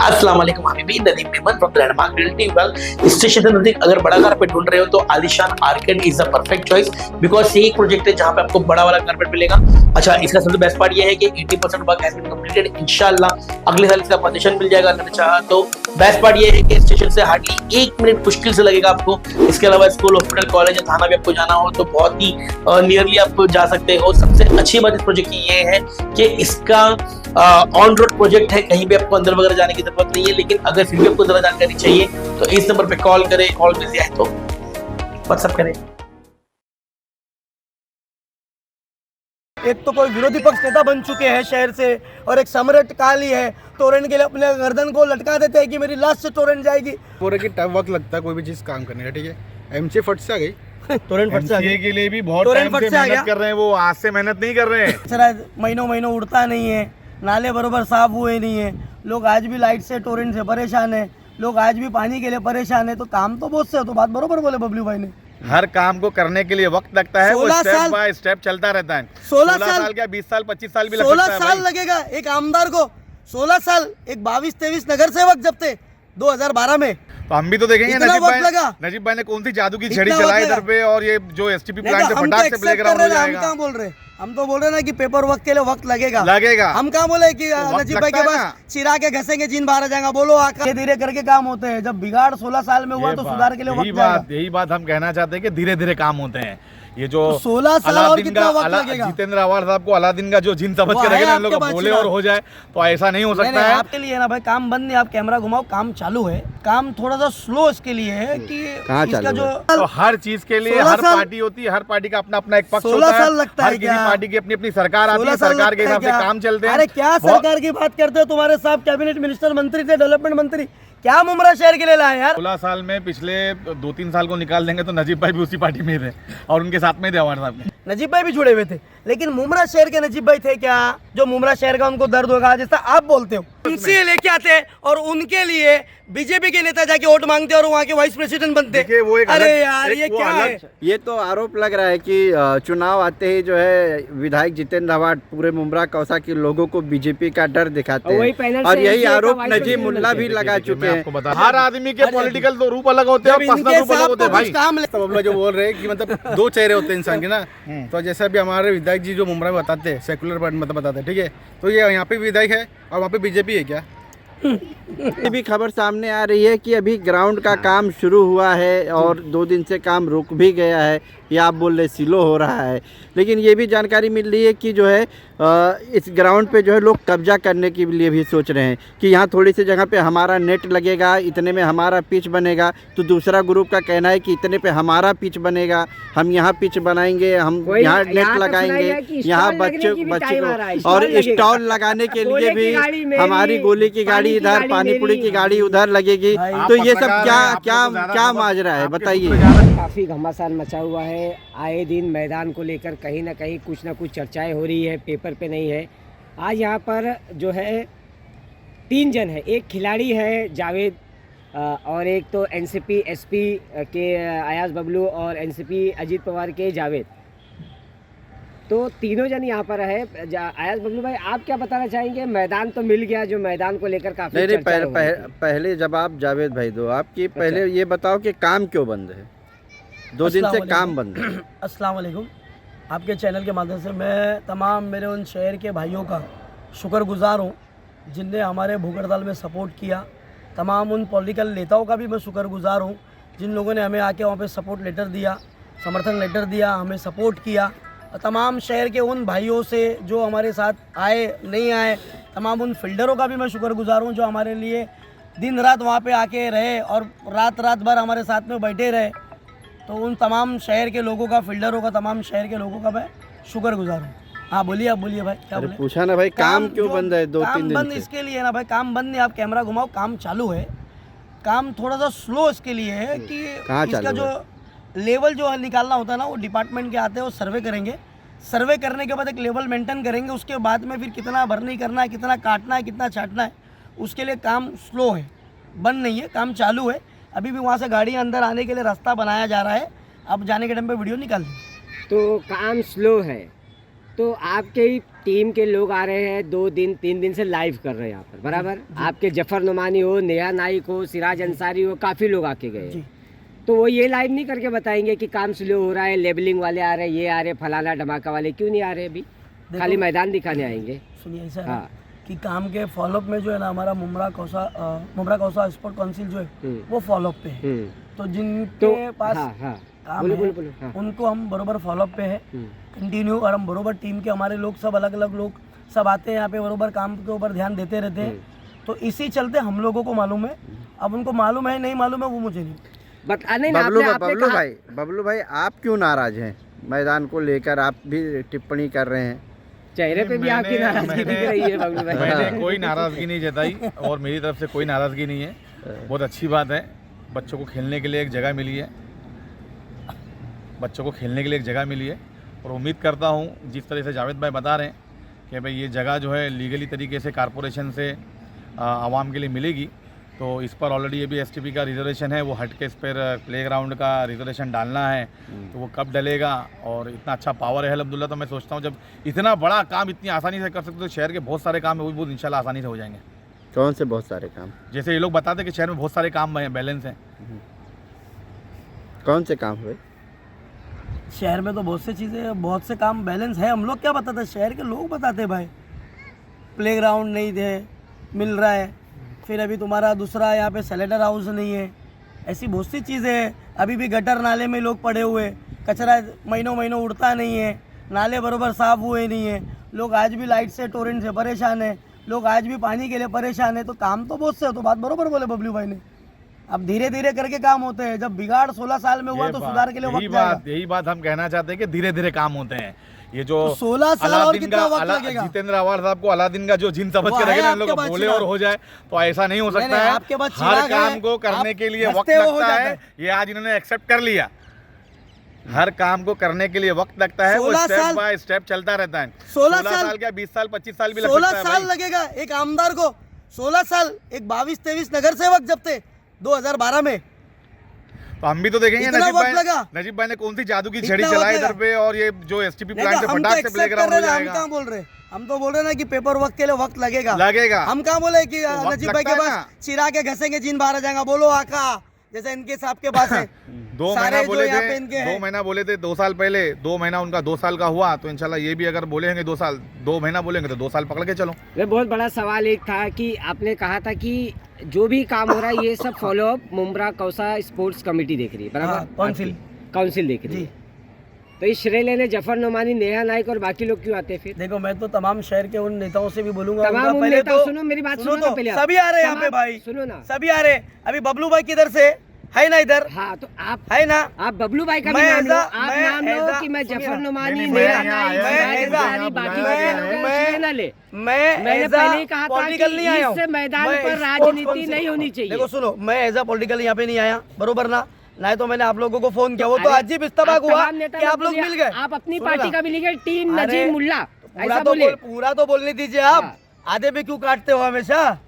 अस्सलाम वालेकुम Habibi, Nadeem Memon from the landmark realty. Well, station से नजदीक अगर बड़ा कारपेट ढूंढ रहे हो तो आलिशान arcade is the perfect choice, because ये एक प्रोजेक्ट है जहां पे आपको बड़ा वाला कारपेट मिलेगा। अच्छा, इसका सबसे बेस्ट पार्ट ये है कि 80% वर्क हैज बीन कंप्लीटेड। इंशाल्लाह अगले साल इसका पोजीशन मिल जाएगा अगर चाहा तो। बेस्ट पार्ट ये है कि स्टेशन से हार्डली 1 मिनट मुश्किल से लगेगा आपको। इसके अलावा स्कूल, हॉस्पिटल, कॉलेज या थाना भी आपको जाना हो तो बहुत ही नियरली आप जा सकते हो। सबसे अच्छी बात इस प्रोजेक्ट की ये है कि इसका ऑन रोड प्रोजेक्ट है, कहीं भी आपको अंदर वगैरह जाने की जरूरत नहीं है। लेकिन अगर फिर भी आपको ज्यादा जानकारी चाहिए तो इस नंबर पे कॉल करें, कॉल बिजी है तो व्हाट्सएप करें। एक तो कोई विरोधी पक्ष नेता बन चुके हैं शहर से, और एक सम्राट काली है, टोरेंट के लिए अपने गर्दन को लटका देते हैं कि मेरी लाश से टोरेंट जाएगी। पूरे की टाइम वक्त लगता है कोई भी चीज काम करने का, ठीक है। एमसी फट से आ गई, टोरेंट फट से आ गई के लिए भी बहुत टोरेंट टाइम फट से से आ गया। मेहनत कर रहे हैं, वो आज से मेहनत नहीं कर रहे हैं। कचरा महीनों उड़ता नहीं है, नाले बरोबर साफ हुए नहीं है, लोग आज भी लाइट से, टोरेंट से परेशान है, लोग आज भी पानी के लिए परेशान है। तो काम तो बहुत से है, तो बात बरोबर बोले बबलू भाई ने। हर काम को करने के लिए वक्त लगता है, वो 16 स्टेप साल- बाय स्टेप चलता रहता है। 16 साल क्या 20 साल 25 साल भी लग 16 सकता है साल भाई। लगेगा एक आमदार को, 16 साल। एक 22-23 नगर सेवक जब थे 2012 में, तो हम भी तो देखेंगे इतना नजीब भाई ने कौन सी जादू की इतना छड़ी वक्त चलाई लगा। इधर पे, और ये जो एसटीपी प्लांट से हम तो फटाक से accept प्लेग्राउंड कर हो रहे हैं, हम जाएगा। कहाँ बोल रहे हैं? हम तो बोल रहे हैं ना कि पेपर वर्क के लिए वक्त लगेगा। हम कहाँ बोले कि वक्त नजीब भाई के लगता है पास चिरा के घसेंगे जीन बाहर आ जाएगा। बोलो धीरे धीरे करके काम होते हैं। जब बिगाड़ 16 साल में हुआ तो सुधार के लिए वक्त जाएगा। यही बात हम कहना चाहते हैं कि धीरे धीरे काम होते हैं। ये जो तो 16 साल और कितना वक्त लगेगा? जितेंद्र आवाड़ साहब को अलादीन का जो जिन समझ वो के है रखे ना, आपके लोग पास बोले चिराग। और हो जाए, तो ऐसा नहीं हो नहीं, सकता है। आपके लिए ना भाई काम बंद नहीं, आप कैमरा घुमाओ, काम चालू है। काम थोड़ा सा स्लो इसके लिए है कि इसका जो तो हर चीज के लिए 16 हर साल- पार्टी होती है, हर पार्टी का अपना अपना एक पक्ष 16 होता है। साल लगता है हर किसी क्या? पार्टी की अपनी अपनी सरकार आती है, 16 साल सरकार के लगता है हिसाब से क्या? काम चलते हैं। अरे क्या बहुत- सरकार की बात करते हो? तुम्हारे साहब कैबिनेट मिनिस्टर मंत्री थे, डेवलपमेंट मंत्री, क्या मुमरा शहर के लिए लाए यार? 16 साल में पिछले 2-3 साल को निकाल देंगे तो नजीब भाई भी उसी पार्टी में ही थे और उनके साथ में थे आवाड़ साहब के। नजीब भाई भी जुड़े हुए थे, लेकिन मुमरा शहर के नजीब भाई थे क्या? जो मुमरा शहर का उनको दर्द होगा, जैसा आप बोलते हो, उनसे लेके आते हैं और उनके लिए बीजेपी के नेता जाके वोट मांगते और वहाँ के वाइस प्रेसिडेंट बनते। देखिए, वो एक अरे अलग- यार, एक ये वो क्या अलग- है? ये तो आरोप लग रहा है कि चुनाव आते ही जो है विधायक जितेंद्र आवाड़ पूरे मुमरा कौसा के लोगों को बीजेपी का डर दिखाते हैं, और यही आरोप नजीब मुल्ला भी लगा चुके मैं हैं। आपको बता, हर आदमी के पॉलिटिकल तो रूप अलग होते हैं और जब पर्सनल इनके रूप अलग साथ होते हैं तो कुछ भाई। काम ले- सब हम लोग जो बोल रहे हैं कि मतलब 2 चेहरे होते हैं इंसान के ना। तो जैसे अभी हमारे विधायक जी जो मुंबई में बताते हैं, सेकुलर मतलब बताते हैं, ठीक है। तो ये यहाँ पे विधायक है और वहाँ पे बीजेपी है क्या? ये भी खबर सामने आ रही है कि अभी ग्राउंड का काम शुरू हुआ है और 2 दिन से काम रुक भी गया है, या आप बोल रहे स्लो हो रहा है। लेकिन ये भी जानकारी मिल रही है कि जो है इस ग्राउंड पे जो है लोग कब्जा करने के लिए भी सोच रहे हैं कि यहाँ थोड़ी सी जगह पे हमारा नेट लगेगा, इतने में हमारा पिच बनेगा। तो दूसरा ग्रुप का कहना है कि इतने पे हमारा पिच बनेगा, हम यहाँ पिच बनाएंगे, हम यहाँ नेट लगाएंगे, यहाँ बच्चे को, और स्टॉल लगाने के लिए भी हमारी गोली की गाड़ी इधर, पानी पूरी की गाड़ी उधर लगेगी। तो ये सब क्या माजरा है बताइए। काफ़ी घमासान मचा हुआ है। आए दिन मैदान को लेकर कहीं ना कहीं कुछ ना कुछ चर्चाएं हो रही है, पेपर पे नहीं है। आज यहाँ पर जो है 3 जन है, एक खिलाड़ी है जावेद, और एक तो एनसीपी एसपी के अयाज बबलू और एनसीपी अजीत पवार के जावेद। तो तीनों जन यहाँ पर है। अयाज बबलू भाई, आप क्या बताना चाहेंगे? मैदान तो मिल गया, जो मैदान को लेकर काफ़ी नहीं, पहले जवाब जावेद भाई दो। आपकी पहले ये बताओ कि काम क्यों बंद है? 2 दिन से काम बंद है। अस्सलाम वालेकुम। आपके चैनल के माध्यम से मैं तमाम मेरे उन शहर के भाइयों का शुक्रगुजार हूँ जिनने हमारे भूख हड़ताल में सपोर्ट किया। तमाम उन पॉलिटिकल नेताओं का भी मैं शुक्रगुजार हूँ जिन लोगों ने हमें आके वहाँ पे सपोर्ट लेटर दिया, समर्थन लेटर दिया, हमें सपोर्ट किया। और तमाम शहर के उन भाइयों से जो हमारे साथ आए, नहीं आए, तमाम उन फील्डरों का भी मैं शुक्रगुजार हूँ जो हमारे लिए दिन रात वहाँ पे आके रहे और रात भर हमारे साथ में बैठे रहे। तो उन तमाम शहर के लोगों का, फील्डरों का, तमाम शहर के लोगों का मैं शुक्रगुजार हूँ। हाँ बोलिए, आप बोलिए भाई, क्या बोले? पूछा ना भाई, काम क्यों बंद है 2-3 दिन बंद से? इसके लिए ना भाई, काम बंद नहीं, आप कैमरा घुमाओ, काम चालू है। काम थोड़ा सा स्लो इसके लिए है कि इसका जो लेवल जो निकालना होता है ना, वो डिपार्टमेंट के आते हैं, वो सर्वे करेंगे। सर्वे करने के बाद एक लेवल मेंटेन करेंगे, उसके बाद में फिर कितना भरनी करना है, कितना काटना है, कितना छाटना है, उसके लिए काम स्लो है, बंद नहीं है, काम चालू है। अभी भी वहाँ से गाड़ी अंदर आने के लिए रास्ता बनाया जा रहा है, अब जाने के टाइम पे वीडियो निकाल दें। तो काम स्लो है, तो आपके ही टीम के लोग आ रहे हैं 2 दिन 3 दिन से लाइव कर रहे हैं यहाँ पर, बराबर। आपके जफर नुमानी हो, नेहा नाइक हो, सिराज अंसारी हो, काफ़ी लोग आके गए हैं। तो वो ये लाइव नहीं करके बताएंगे कि काम स्लो हो रहा है, लेबलिंग वाले आ रहे हैं, ये आ रहे, फलाना धमाका वाले क्यों नहीं आ रहे अभी? खाली मैदान दिखाने आएंगे। सुनिए ऐसा है हाँ। कि काम के फॉलोअप में जो है ना हमारा मुमरा कौसा स्पोर्ट काउंसिल जो है वो फॉलोअप पे है। तो जिनके पास काम बोलो, है बोलो, बोलो, हाँ। उनको हम बरोबर फॉलोअप पे है कंटिन्यू, और हम बरोबर टीम के हमारे लोग सब अलग अलग लोग सब आते हैं यहाँ पे, बरोबर काम के ऊपर ध्यान देते रहते हैं। तो इसी चलते हम लोगों को मालूम है, अब उनको मालूम है नहीं मालूम है वो मुझे नहीं। बबलू भाई आप क्यों नाराज हैं मैदान को लेकर? आप भी टिप्पणी कर रहे हैं, चेहरे पे भी आपकी नाराजगी दिख रही है बबलू भाई। मैंने कोई नाराजगी नहीं जताई और मेरी तरफ से कोई नाराजगी नहीं है। बहुत अच्छी बात है, बच्चों को खेलने के लिए एक जगह मिली है, बच्चों को खेलने के लिए एक जगह मिली है। और उम्मीद करता हूँ जिस तरह से जावेद भाई बता रहे हैं कि भाई ये जगह जो है लीगली तरीके से कारपोरेशन से आवाम के लिए मिलेगी, तो इस पर ऑलरेडी अभी एसटीपी का रिजर्वेशन है, वो हट के इस पर प्लेग्राउंड का रिजर्वेशन डालना है। तो वो कब डलेगा? और इतना अच्छा पावर है अब्दुल्ला, तो मैं सोचता हूँ जब इतना बड़ा काम इतनी आसानी से कर सकते तो शहर के बहुत सारे काम है वो भी बहुत इंशाल्लाह आसानी से हो जाएंगे। कौन से बहुत सारे काम? जैसे ये लोग बताते हैं कि शहर में बहुत सारे काम बैलेंस हैं। कौन से काम हुए? शहर में तो बहुत से चीज़ें, बहुत से काम बैलेंस है। हम लोग क्या बताते, शहर के लोग बताते भाई। प्लेग्राउंड नहीं थे मिल रहा है, फिर अभी तुम्हारा दूसरा यहाँ पे सेलेटर हाउस नहीं है, ऐसी बहुत सी चीज़ें हैं। अभी भी गटर नाले में लोग पड़े हुए, कचरा महीनों महीनों उड़ता नहीं है, नाले बरोबर साफ हुए नहीं है, लोग आज भी लाइट से टोरेंट से परेशान है, लोग आज भी पानी के लिए परेशान है। तो काम तो बहुत से है, तो बात बरोबर बोले बबलू भाई ने। अब धीरे धीरे करके काम होते हैं, जब बिगाड़ 16 साल में हुआ तो सुधार के लिए वक्त जाएगा। यही बात हम कहना चाहते हैं कि धीरे धीरे काम होते हैं। ये जो तो 16 साल और कितना वक्त लगेगा? जितेंद्र आवार साहब को अलादीन का जो जिन समझ के रखे ना लोग बोले और हो जाए, तो ऐसा नहीं हो सकता है। आपके पास हर काम को करने के लिए वक्त लगता है, ये आज इन्होंने एक्सेप्ट कर लिया। हर काम को करने के लिए वक्त लगता है, वो स्टेप बाय स्टेप चलता रहता है। 16 साल क्या 20 साल 25 साल भी लग सकता है। 16 साल लगेगा एक आमदार को, 16 साल। एक 22-23 नगर सेवक जब थे 2012 में, तो हम भी तो देखेंगे इतना नजीब भाई ने कौन सी जादू की छड़ी चलाई इधर पे, और ये जो एसटीपी प्लांट से फटाक से प्लेग्राउंड हो जाएगा। हम कहाँ बोल रहे, हम तो बोल रहे ना कि पेपर वर्क के लिए वक्त लगेगा। हम कहाँ बोले कि तो नजीब भाई के पास चिरा के घसेंगे जिन बाहर आ जाएगा, बोलो आका, जैसे इनके साहब के पास है। 2 महीना बोले थे, 2 महीना बोले थे 2 साल पहले, 2 महीना उनका 2 साल का हुआ, तो इंशाल्लाह ये भी अगर बोलेंगे 2 साल, 2 महीना बोलेंगे तो 2 साल पकड़ के चलो। ये बहुत बड़ा सवाल एक था कि आपने कहा था कि जो भी काम हो रहा है ये सब follow up Mumbra Kausa sports committee देख रही है, बराबर? काउंसिल देख रही है। तो इस श्रेय लेने जफर नुमानी, नेहा नाइक और बाकी लोग क्यों आते हैं फिर? देखो मैं तो तमाम शहर के उन नेताओं से भी बोलूंगा, तमाम उन नेता, सुनो मेरी बात सुनो ना पहले। सभी आ रहे हैं यहाँ पे भाई, सुनो ना, सभी आ रहे। अभी बबलू भाई किधर से है ना, इधर हाँ, तो आप है ना, आप बबलू भाई का भी नाम लो, आप नाम लो कि मैं जफर नुमानी, नेहा नाइक, बाकी ना ले। मैंने पहले ही कहा था कि इस मैदान पर राजनीति नहीं होनी चाहिए। देखो सुनो, मैं एज अ पॉलिटिकल यहाँ पे नहीं आया, बरोबर ना, नहीं तो मैंने आप लोगों को फोन किया, वो तो अजीब इस्तेमाल हुआ कि आप लोग मिल गए। आप अपनी पार्टी का भी लिखे, टीम नजीब मुल्ला, पूरा तो बोलने दीजिए आप, आधे भी क्यों काटते हो हमेशा?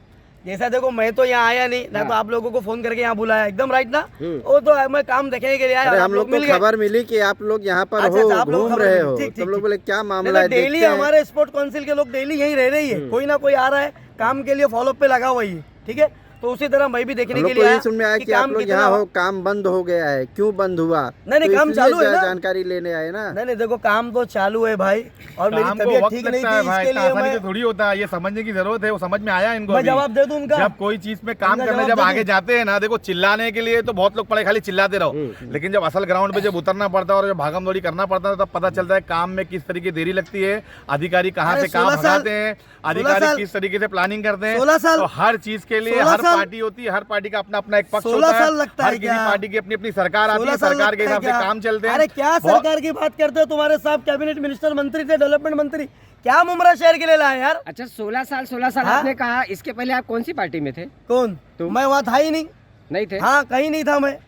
जैसा देखो मैं तो यहाँ आया नहीं ना, तो आप लोगों को फोन करके यहाँ बुलाया, एकदम राइट ना। वो तो मैं काम देखने के लिए आया। हम लोग को खबर मिली कि आप लोग यहाँ पर हो, घूम रहे हो, तो लोग बोले क्या मामला है? डेली हमारे स्पोर्ट काउंसिल के लोग डेली यहीं रह रही है, कोई ना कोई आ रहा है काम के लिए, फॉलोअप पे लगा हुआ है, ठीक है। तो उसी तरह मैं भी देखने के लिए आया। सुन में आया कि आप लोग यहाँ हो, काम बंद हो गया है, क्यों बंद हुआ? नहीं काम चालू है ना, जानकारी लेने आए ना। नहीं देखो काम तो चालू है भाई, और मेरी तबीयत ठीक नहीं थी, इसके लिए मैं थोड़ी होता है, ये समझने की जरूरत है, वो समझ में आया इनको। मैं जवाब दे दूं उनका। जब कोई चीज में काम करने जब आगे जाते हैं ना, देखो चिल्लाने के लिए तो बहुत लोग पड़े खाली चिल्लाते रहो, लेकिन जब असल ग्राउंड पे जब उतरना पड़ता है और जब भागम दौड़ी करना पड़ता है, तब पता चलता है काम में किस तरीके देरी लगती है, अधिकारी कहाँ से काम भगाते हैं, अधिकारी किस तरीके से प्लानिंग करते हैं। 16 साल, तो हर चीज के लिए हर पार्टी होती है, हर पार्टी का अपना अपना एक पक्ष होता है। 16 साल लगता है, हर किसी पार्टी की अपनी अपनी सरकार आती है, सरकार के हिसाब से काम चलते हैं। अरे क्या सरकार की बात करते हो, तुम्हारे साहब कैबिनेट मिनिस्टर मंत्री थे, डेवलपमेंट मंत्री, क्या मुमरा शहर के लिए लाए यार? अच्छा 16 साल आपने कहा, इसके पहले आप कौन सी पार्टी में थे? कौन? मैं वहाँ था ही नहीं थे? हाँ कहीं नहीं था मैं।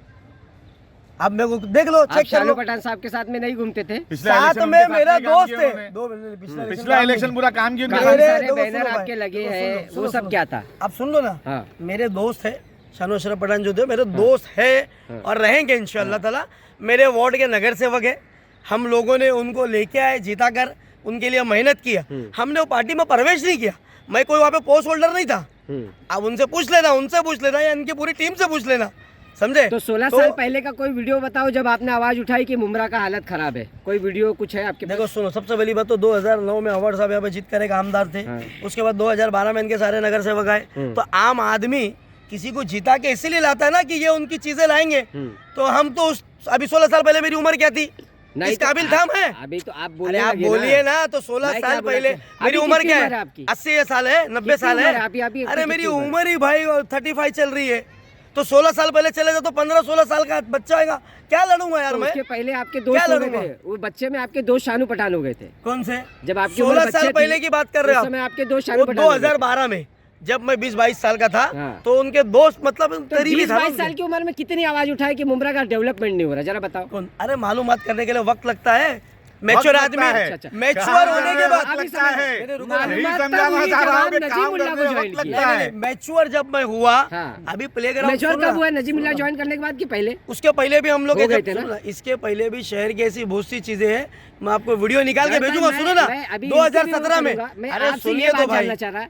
अब मेरे को देख लो, चेक कर लो। पठान साहब के साथ में नहीं घूमते थे? साथ में मेरा दोस्त थे, पिछला इलेक्शन पूरा काम किया। बैनर आपके लगे हैं, वो सब क्या था? आप सुन लो ना, मेरे दोस्त है शानो अशरफ पठान जो थे मेरे दोस्त है और रहेंगे इंशाअल्लाह ताला। मेरे वार्ड के नगर सेवक है, हम लोगों ने उनको लेके आए, जीता कर उनके लिए मेहनत किया, हमने वो पार्टी में प्रवेश नहीं किया। मैं कोई वहाँ पे पोस्ट होल्डर नहीं था। अब उनसे पूछ लेना, उनसे पूछ लेना या इनकी पूरी टीम से पूछ लेना, समझे। तो 16 साल पहले का कोई वीडियो बताओ जब आपने आवाज उठाई कि मुमरा का हालत खराब है, कोई वीडियो कुछ है आपके पास? देखो सुनो, सबसे पहली बात तो 2009 में अवार्ड साहब यहाँ पे जीत कर एक आमदार थे। उसके बाद 2012 में इनके सारे नगर सेवक आए। तो आम आदमी किसी को जीता के इसीलिए लाता है ना कि ये उनकी चीजें लाएंगे। तो हम तो अभी 16 साल पहले मेरी उम्र क्या थी, इस काबिल था मैं? अभी तो आप अरे आप बोलिए ना। तो 16 साल पहले मेरी उम्र क्या है? 80 साल है, 90 साल है? अरे मेरी उम्र ही भाई 35 चल रही है। तो 16 साल पहले चले जाओ तो 15-16 साल का बच्चा आएगा, क्या लड़ूंगा यार मैं? उसके पहले आपके दोस्त हो गए थे, वो बच्चे में आपके दोस्त शानू पठान हो गए थे। कौन से? जब आपकी 16 साल पहले की बात कर रहे हो आप? आपके दोस्त शानू पठान 2012 में जब मैं 20-22 साल का था तो उनके दोस्त मतलब करीबी था। 22 साल की उम्र में कितनी आवाज उठाई कि मुमरा का डेवलपमेंट नहीं हो रहा, जरा बताओ। कौन? अरे मालूमात करने के लिए वक्त लगता है। मैच्योर आदमी मैच्योर होने के बाद मैच्योर जब मैं हुआ, अभी प्लेग्राउंड मैच्योर कब हुआ? नजीमुल्लाह ज्वाइन करने के बाद कि पहले? उसके पहले भी हम लोग हो गए थे ना? इसके पहले भी शहर की ऐसी बहुत सी चीजें हैं, मैं आपको वीडियो निकाल के भेजूंगा। सुनो ना, 2017 में, अरे सुनिए तो भाई,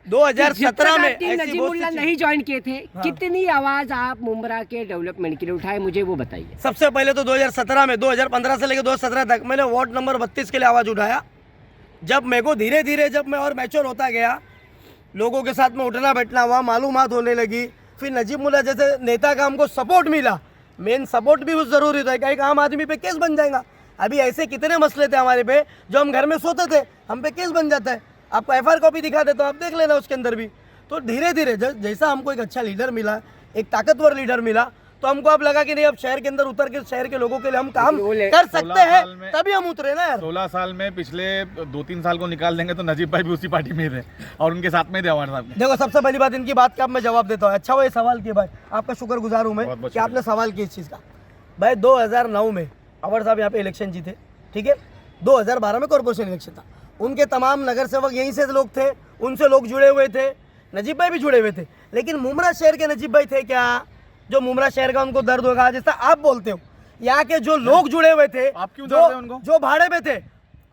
2017 में नजीमुल्लाह नहीं ज्वाइन किए थे, कितनी आवाज आप मुमरा के डेवलपमेंट के लिए उठाए, मुझे वो बताइए। सबसे पहले तो 2017 में, 2015 से लेकर 2017 तक मैंने वार्ड नंबर 32 के लिए आवाज उठाया। जब मेरे को धीरे धीरे जब मैं और मैच्योर होता गया, लोगों के साथ में उठना बैठना हुआ, मालूमात होने लगी, फिर नजीमुल्लाह जैसे नेता का हमको सपोर्ट मिला। मेन सपोर्ट भी बहुत जरूरी था कि एक आम आदमी पे केस बन जाएगा। अभी ऐसे कितने मसले थे हमारे पे, जो हम घर में सोते थे हम पे केस बन जाता है। आपको FIR कॉपी दिखा देता हूं, आप देख लेना उसके अंदर भी। तो धीरे धीरे जैसा हमको एक अच्छा लीडर मिला, एक ताकतवर लीडर मिला, तो हमको अब लगा कि नहीं, अब शहर के अंदर उतर के शहर के लोगों के लिए हम काम कर सकते हैं, तभी हम उतरे ना यार। 16 साल में पिछले 2-3 साल को निकाल देंगे तो नजीब भाई भी उसी पार्टी में थे और उनके साथ में थे अवार्ड साहब। देखो सबसे पहली बात इनकी बात का अब मैं जवाब देता हूँ। अच्छा वो ये सवाल किया भाई, आपका शुक्रगुजार हूँ मैं कि आपने सवाल किया इस चीज़ का। भाई 2009 में अवार्ड साहब यहाँ पे इलेक्शन जीते, ठीक है। 2012 में कॉर्पोरेशन इलेक्शन था, उनके तमाम नगर सेवक यहीं से लोग थे, उनसे लोग जुड़े हुए थे, नजीब भाई भी जुड़े हुए थे। लेकिन मुमरा शहर के नजीब भाई थे क्या, जो मुमरा शहर का उनको दर्द होगा जैसा आप बोलते हो? यहाँ के जो लोग जुड़े हुए थे, आप क्यों दर्द है उनको? जो भाड़े पे थे,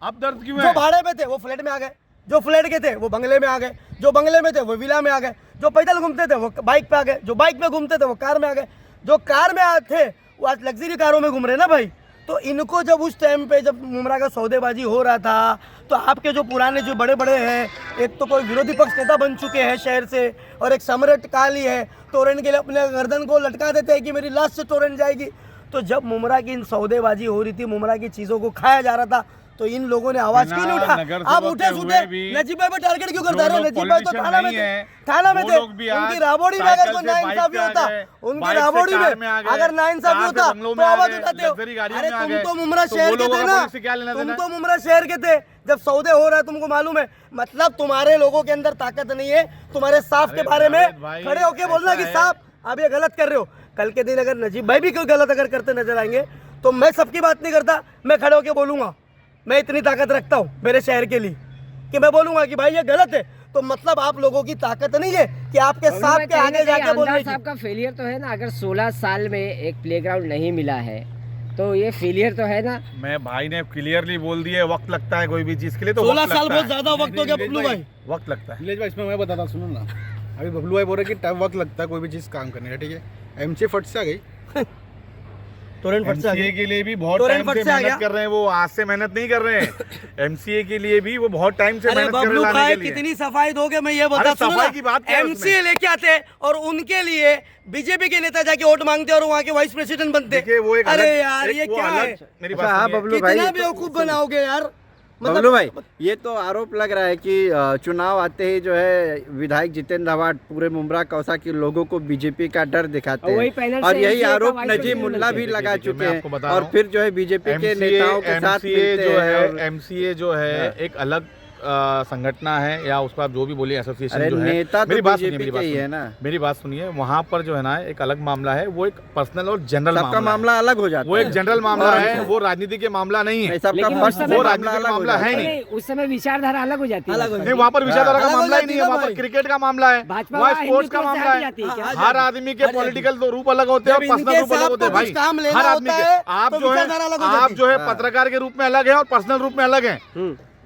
आप दर्द क्यों है? जो भाड़े पे थे वो फ्लैट में आ गए, जो फ्लैट के थे वो बंगले में आ गए, जो बंगले में थे वो विला में आ गए, जो पैदल घूमते थे वो बाइक पे आ गए, जो बाइक पे घूमते थे वो कार में आ गए, जो कार में थे वो आज लग्जरी कारों में घूम रहे ना भाई। तो इनको जब उस टाइम पे जब मुमरा का सौदेबाजी हो रहा था, तो आपके जो पुराने जो बड़े बड़े हैं, एक तो कोई विरोधी पक्ष नेता बन चुके हैं शहर से, और एक सम्राट काली है, तोरण के लिए अपने गर्दन को लटका देते हैं कि मेरी लाश से तोरण जाएगी। तो जब मुमरा की इन सौदेबाजी हो रही थी, मुमरा की चीज़ों को खाया जा रहा था, तो इन लोगों ने आवाज क्यों नहीं उठा? आप उठे सुटे नजीब भाई पे टारगेट क्यों करता रहे? नजीब भाई तो थाना में थे, थाना में थे। उनकी राबोड़ी में अगर कोई नाइंसाफी होता, उनकी राबोड़ी में अगर नाइंसाफी होता तो आवाज उठाते हो। अरे तुम तो मुमरा शहर के थे ना, तुम तो मुमरा शहर के थे जब सौदे हो रहा है, तुमको मालूम है। मतलब तुम्हारे लोगों के अंदर ताकत नहीं है तुम्हारे साफ के बारे में खड़े होके बोलना कि साहब आप ये गलत कर रहे हो। कल के दिन अगर नजीब भाई भी कोई गलत अगर करते नजर आएंगे तो मैं सबकी बात नहीं करता, मैं खड़े होके बोलूंगा। मैं इतनी ताकत रखता हूँ मेरे शहर के लिए कि मैं बोलूंगा कि भाई ये गलत है। तो मतलब आप लोगों की ताकत नहीं है कि आपके साथ के आगे जाके बोलने की। साहब का फेलियर तो है ना, अगर 16 साल में एक प्लेग्राउंड नहीं मिला है तो ये फेलियर तो है ना। मैं भाई ने क्लियरली बोल दिया, वक्त लगता है कोई भी चीज के लिए, तो 16 साल बहुत ज्यादा वक्त हो गया बबलू भाई, वक्त लगता है। नीलेश भाई इसमें मैं बताता सुनो ना, अभी बबलू भाई बोल रहे कि टाइम वक्त लगता है कोई भी चीज़ काम करने का, ठीक है। MC फट से आ गई तुरंत फट से आ गई। MCA के लिए भी बहुत टाइम से मेहनत कर रहे हैं, वो आज से मेहनत नहीं कर रहे हैं। MCA के लिए भी वो बहुत टाइम से मेहनत कर रहे हैं लाने के लिए। कितनी सफाई दोगे मैं ये बता, सफाई की बात MCA लेके आते और उनके लिए बीजेपी के नेता जाके वोट मांगते और वहाँ के वाइस प्रेसिडेंट बनते। वो एक अरे यार ये क्या है, मेरी बात बबलू भाई कितना बेवकूफ बनाओगे यार। बबलू भाई ये तो आरोप लग रहा है कि चुनाव आते ही जो है विधायक जितेंद्र अवार्ड पूरे मुमरा कौसा के लोगों को बीजेपी का डर दिखाते हैं, और यही आरोप नजीमुल्लाह भी लगा चुके हैं, और फिर जो है बीजेपी के नेताओं के साथ मिलते हैं। MCA जो है एक अलग संगठना है, या उसको आप जो भी बोलिए एसोसिएशन जो है। नेता मेरी तो बात बीजेपी के ही है ना। मेरी बात सुनिए, वहाँ पर जो है ना एक अलग मामला है, वो एक पर्सनल और जनरल सबका मामला अलग हो जाता है। वो एक जनरल मामला है, वो राजनीति के मामला नहीं है। सबका वो राजनीति का मामला है नहीं, उस समय विचारधारा अलग हो जाती है। नहीं, वहाँ पर विचारधारा का मामला ही नहीं है, वहाँ पर क्रिकेट का मामला है, वहाँ स्पोर्ट्स का मामला है। हर आदमी के पॉलिटिकल रूप अलग होते हैं और पर्सनल रूप अलग होते हैं भाई, हर आदमी के। आप जो है पत्रकार के रूप में अलग है और पर्सनल रूप में अलग है।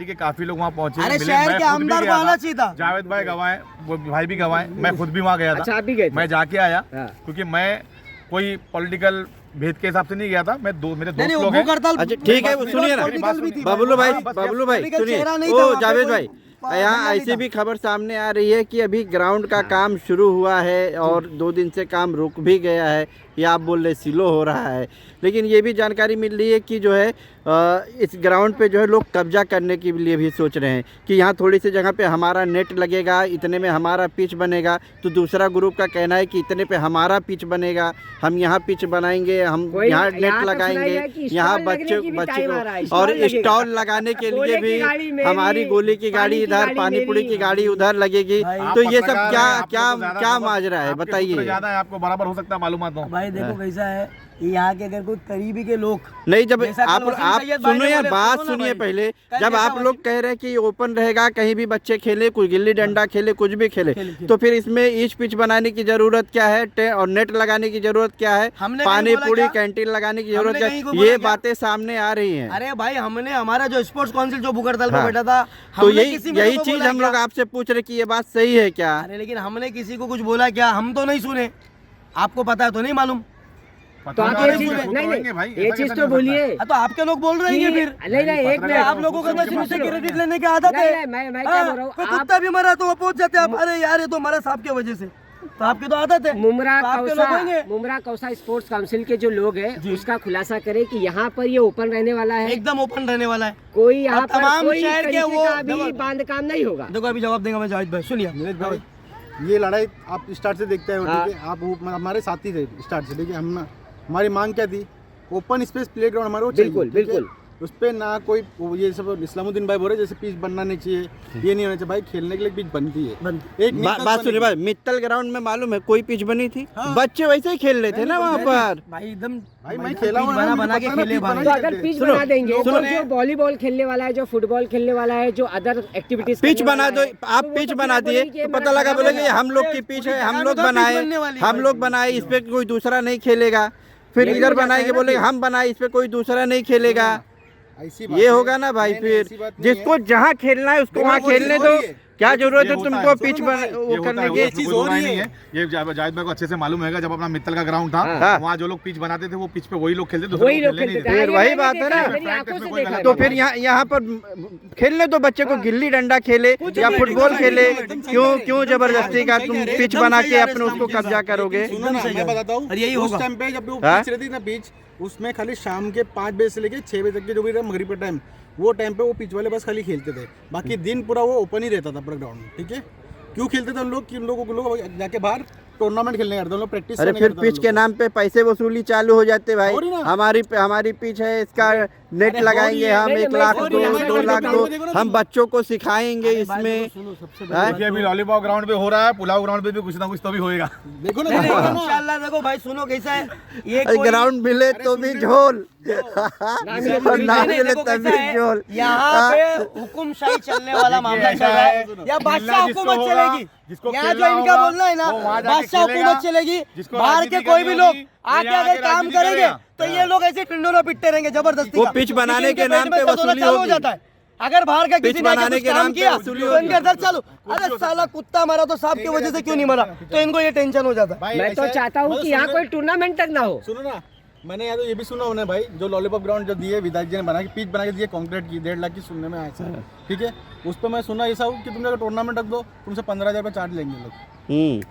पार्टी के काफी लोग वहाँ पहुंचे, अरे मिले, शहर मैं के खुद भी आमदार गया को आना था। चाहिए था। जावेद भाई गवाए, वो भाई भी गवाए, मैं खुद भी वहाँ गया अच्छा था, आप भी गए थे? मैं जाके आया हाँ। क्योंकि मैं कोई पॉलिटिकल भेद के हिसाब से नहीं गया था। मैं मेरे नहीं दोस्त नहीं, लोग वो हैं। भूख हड़ताल अच्छा ठीक है, वो सुनिए ना पॉलिटिकल भी थी। बबलू भाई हाँ, बस बबलू भाई पॉलिटिकल सुनिए, चेहरा नहीं था ओ वहाँ पे जावेद कोई। भाई, यहाँ ऐसी भी खबर सामने आ रही है कि अभी ग्राउंड का काम शुरू हुआ है और 2 दिन से काम रुक भी गया है, या आप बोल रहे स्लो हो रहा है, लेकिन ये भी जानकारी मिल रही है कि जो है इस ग्राउंड पे जो है लोग कब्जा करने के लिए भी सोच रहे हैं कि यहाँ थोड़ी सी जगह पे हमारा नेट लगेगा, इतने में हमारा पिच बनेगा, तो दूसरा ग्रुप का कहना है कि इतने पे हमारा पिच बनेगा, हम यहाँ पिच बनाएंगे, हम यहाँ नेट लगाएंगे, यहाँ बच्चे को और स्टॉल लगाने के लिए भी हमारी गोली की गाड़ी इधर, पानी पूरी की गाड़ी उधर लगेगी। तो ये सब क्या माजरा है बताइए। ज्यादा है, आपको बराबर हो सकता है मालूमात हो। भाई देखो कैसा है, यहाँ के अगर कोई करीबी के लोग नहीं, जब जैसा कल आप वसीम सैयद भाई ने सुनिए, बोले, बात सुनो ना सुनिए भाई। पहले, कल जब जैसा आप लोग कह रहे हैं कि ओपन रहेगा, कहीं भी बच्चे खेले, कुछ गिल्ली डंडा खेले, कुछ भी खेले, तो फिर इसमें ईच पिच बनाने की जरूरत क्या है और नेट लगाने की जरूरत क्या है, हमने पानी कहीं बोला पूरी क्या? कैंटीन लगाने की जरूरत हमने क्या कहीं को है, बोला ये क्या? बातें सामने आ रही हैं। अरे भाई हमने हमारा जो स्पोर्ट्स काउंसिल जो भूखहड़ताल पे हाँ। बैठा था, तो हमने यही किसी मेरे यही को चीज बोला हम लोग क्या? आपसे पूछ रहे कि ये बात सही है क्या। अरे लेकिन हमने किसी को कुछ बोला क्या, हम तो नहीं सुने, आपको पता है तो नहीं मालूम। तो आप ये चीज नहीं, ये चीज तो बोलिए। तो आपके लोग बोल रहे हैं फिर। नहीं एक मिनट, आप लोगों को बस इनसे क्रेडिट लेने की आदत है। नहीं, मैं क्या बोल रहा हूँ, कोई आप- कुत्ता भी मरा तो वो पहुंच जाते हैं आप, अरे यार ये तो हमारा साहब की वजह से, तो आपकी तो आदत है। मुमरा तो आपके लोग होंगे। कौसा स्पोर्ट्स काउंसिल के जो लोग हैं उसका खुलासा करें कि यहाँ पर ये ओपन रहने वाला है, एकदम ओपन रहने वाला है। कोई यहाँ और पर तमाम कोई शहर के तरीके वो का भी बांध काम नहीं होगा। देखो अभी जवाब देंगे मैं जावेद भाई, सुनिए नीरज भाई, ये लड़ाई आप स्टार्ट से देखते हैं, हाँ। ठीक है, आप हमारे साथी थे स्टार्ट से, ठीक है, हमारी मांग क्या थी, ओपन स्पेस प्लेग्राउंड हमारे को चाहिए, बिल्कुल, ठीक है? बिल्कुल। उस पे ना कोई ये सब इस्लामुद्दीन भाई बोल रहे जैसे पिच बनना नहीं चाहिए, ये नहीं होना चाहिए, भाई खेलने के लिए पिच बनती है। एक बात सुनिए भाई, मित्तल ग्राउंड में मालूम है कोई पिच बनी थी, बच्चे वैसे ही खेल रहे थे ना वहाँ पर। भाई एकदम भाई मैं खेला हूँ, बना के खेले भाई। तो अगर पिच सुनो, बना देंगे तो लोगों ने- जो वॉलीबॉल खेलने वाला है, जो फुटबॉल खेलने वाला है, जो अदर एक्टिविटीज पिच बना दो, आप पिच बना दिए तो पता लगा बोलेंगे हम लोग की पिच है, हम लोग बनाए, इस पे कोई दूसरा नहीं खेलेगा, फिर यही इधर हो जाता बनाएंगे है ना बोलेंगे फिर। हम बनाए, इस पे कोई दूसरा नहीं खेलेगा, ऐसी ये होगा ना भाई। फिर जिसको जहाँ खेलना है उसको वहाँ खेलने दो, क्या जरूरत है तुमको पिच वो करने की। चीज हो रही है, ये जावेद भाई को अच्छे से मालूम है, जब अपना मित्तल का ग्राउंड था हाँ। वहाँ जो लोग पिच बनाते थे वो पिच पे वही लोग खेलते थे, वही दूसरे लोग खेलने नहीं खेलते देते। थे। फिर वही बात है ना। मेरी आंखों से देखा है। तो फिर यहाँ पर खेलने दो बच्चे को, गिल्ली डंडा खेले या फुटबॉल खेले, क्यों जबरदस्ती का तुम पिच बना के अपने उसको कब्जा करोगे। सुनो ना, मैं बताता हूँ, और यही उस होगा। टाइम पे जब वो हाँ? पिच रहती ना, पिच उसमें खाली शाम के 5 बजे से लेके 6 बजे तक के जो भी मगरिब का टाइम, वो टाइम पे वो पिच वाले बस खाली खेलते थे, बाकी दिन पूरा वो ओपन ही रहता था पूरा ग्राउंड, ठीक है। क्यों खेलते थे उन लोग कि उन लोगों को लोग जाके बाहर टूर्नामेंट खेलने करते, उन लोग प्रैक्टिस अरे फिर पिच के नाम पे पैसे वसूली चालू हो जाते भाई। हो रही ना। हमारी पिच है, इसका नेट लगाएंगे हम, नहीं, 1 लाख हो दो, रही है, 2 लाख देखो दो, ना हम बच्चों को सिखाएंगे इसमें। हाँ? देखिए अभी लॉलीपॉप ग्राउंड पे हो रहा है, पुलाव ग्राउंड पे भी कुछ ना कुछ तो भी होएगा। देखो ना, इंशाल्लाह देखो भाई सुनो कैसा है ये कोई- ग्राउंड मिले तो भी झोल और ना नहीं, मिले देखो तभी कैसा है, झोल। यहाँ पे हुकुमशाही चलने वाला मामला चल रहा है, या बादशाह जिसको हुकूमत होगा, चलेगी। जिसको यहाँ जो खेलना इनका होगा, बोलना है ना, वो वहाँ जाके बादशाह खेलेगा। हुकूमत चलेगी, जिसको बाहर के राजनीति कोई भी करनी लोग होगी, वो आके यहाँ अगर आके काम राजनीति करेंगे करेगा। तो ये लोग ऐसे टिंडोरा पिटते रहेंगे जबरदस्ती वो का। पिच बनाने क्योंकि के इनके नाम पेट में पे दर्द वसूली चालू हो होगी। जाता है। अगर बाहर का किसी ने आके बनाने कुछ के काम नाम पे किया वसूली तो होगी। इनके अंदर चालू, अरे साला कुत्ता मरा तो सांप की वजह से क्यों नहीं मरा, तो इनको ये टेंशन हो जाता है। भाई मैं तो ऐसा- चाहता हूँ मतलब कि यहाँ सुनो- कोई टूर्नामेंट तक ना हो। सुनो ना, मैंने यार ये भी सुना होना भाई, जो लॉलीपॉप ग्राउंड जो दिए विधायक जी ने बना के पिच बना के दिए कंक्रीट की 1.5 लाख की, सुनने में आया था, ठीक है। उस पर मैं सुना ऐसा कि तुम अगर टूर्नामेंट रख दो तुमसे 15,000 रुपये चार्ज लेंगे लोग।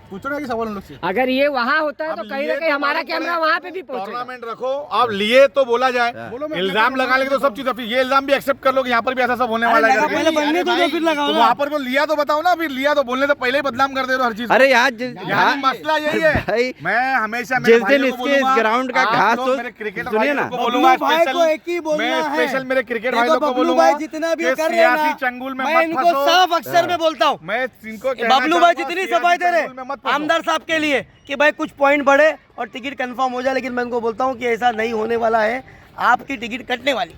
पूछो ना कि सवाल उन लोग से। अगर ये वहाँ होता है तो अब कहीं लिए ना कहीं तो हमारा मालूम कैमरा पड़े, वहाँ पे भी पहुँचेगा। टूर्नामेंट रखो, आप लिए तो बोला जाए, बोलो मैं इल्जाम लगा लेंगे तो सब चीज, फिर ये इल्जाम भी एक्सेप्ट कर लो कि यहाँ पर भी ऐसा सब होने वाला है करके। पहले बनने तो फिर लगाओ तो ना। वहाँ पर वो लिया तो बताओ ना, फिर लिया तो बोलने तो पहले ही बदनाम कर दे रहे हो हर चीज। अरे यार यहाँ मसला यही है। भाई मैं हमेशा मेरे जिस दिन भाइयों को इसके इस बोलूंगा, ग्राउंड का आप घास लोग हो, मेरे क्रिकेट सुनिए भाइयों ना, को बोलूंगा, बबलू भाई को एक ही बोलना मैं है। स्पेशल मेरे क्रिकेट देखो भाइयों को बबलू बोलूंगा भाई जितना भी कि कर रहे हैं सियासी ना, चंगुल में मैं मत इनको फंसो। साफ अक्षर में बोलता हूँ। मैं इनको कहना बबलू भाई चाहूंगा, जितनी सियासी सफाई दे रहे चंगुल में मत फंसो। आमदार साहब के लिए कि भाई कुछ पॉइंट बढ़े और टिकट कंफर्म हो जाए, लेकिन मैं इनको बोलता हूँ कि ऐसा नहीं होने वाला है, आपकी टिकट कटने वाली।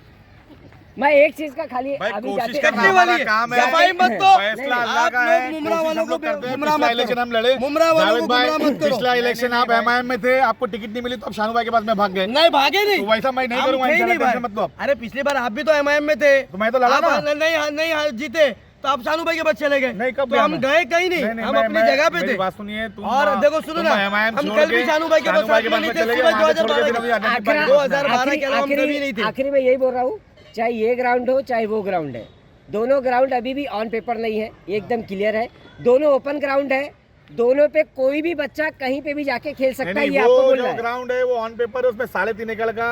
मैं एक चीज का खाली भाई अभी कोशिश जाते करना कटने वाली हमारा है। काम है, सफाई मत दो। फैसला नहीं, अल्लाह आप का लोग है। मुमरा कोशिश वालों हम लोग को करते हैं, गुमराह पिछला मत इलेक्शन करो। हम लड़े, मुमरा वालों को जावेद भाई, गुमराह मत करो। पिछला इलेक्शन आप एमआईएम में थे, आपको टिकट नहीं मिली तो आप शानू भाई के पास में भाग गए। नहीं भागे नहीं, तो वैसा मैं नहीं हम करूंगा, थे ही इंशाल्लाह, नहीं भाई। टेंशन मत लो आप। अरे पिछली बार आप भी तो एमआईएम में थे, तो मैं तो लड़ा आप ना। नहीं जीते तो आप शानू भाई के पास चले गए। नहीं, कब तो गया हम मैं? गए कहीं नहीं, हम अपनी जगह पे मेरी थे। बात सुनिए तुम। और देखो सुनो ना, हम कल भी शानू भाई के पास शानू भाई के नहीं पास थे, चले गए, सुबह वहाँ से छोड़ के 2012 फिर अभी अटैक आखिरी- पर- 2012 के अलावा हम कभी नहीं थे। आखिरी में यही बोल रहा हूँ, चाहे ये ग्राउंड हो चाहे वो ग्राउंड है, दोनों ग्राउंड अभी भी ऑन पेपर नहीं है, एकदम क्लियर है। दोनों ओपन ग्राउंड है, दोनों पे कोई भी बच्चा कहीं पे भी जाके खेल सकता है, ये आपको वो बोल जो रहा है। ग्राउंड है वो ऑन पेपर है, उसमें 3.5 एकड़ का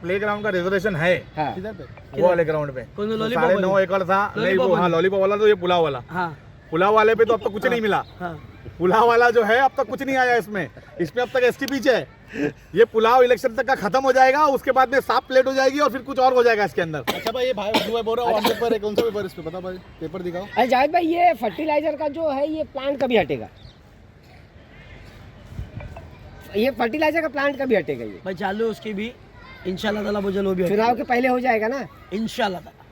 प्ले ग्राउंड का रिजर्वेशन है। हाँ। किधर पे? वो वाले ग्राउंड पे कौन सा, तो लॉलीपॉप 9.5 वाले? एकड़ था। नहीं लॉलीपॉप वो हाँ वाले? लॉलीपॉप वाला तो ये पुलाव वाला। हाँ पुलाव वाले पे तो अब तक कुछ नहीं मिला। हाँ। पुलाव वाला जो है अब तक कुछ नहीं आया इसमें अब तक एसटी पीछे है। ये पुलाव इलेक्शन तक का खत्म हो जाएगा, उसके बाद में साफ प्लेट हो जाएगी और फिर कुछ और हो जाएगा इसके अंदर। अच्छा भाई, ये भाई भाई बोल रहा है ऑन पेपर है, कौन सा पेपर इस पे बता भाई, पेपर दिखाओ। अरे जावेद भाई, ये फर्टिलाइजर का जो है ये प्लांट कभी हटेगा? ये फर्टिलाइजर का प्लांट कभी हटेगा? ये भाई चालू है उसकी भी, इंशाल्लाह ताला वो जल वो भी चुनाव के पहले हो जाएगा ना? इंशाल्लाह ताला।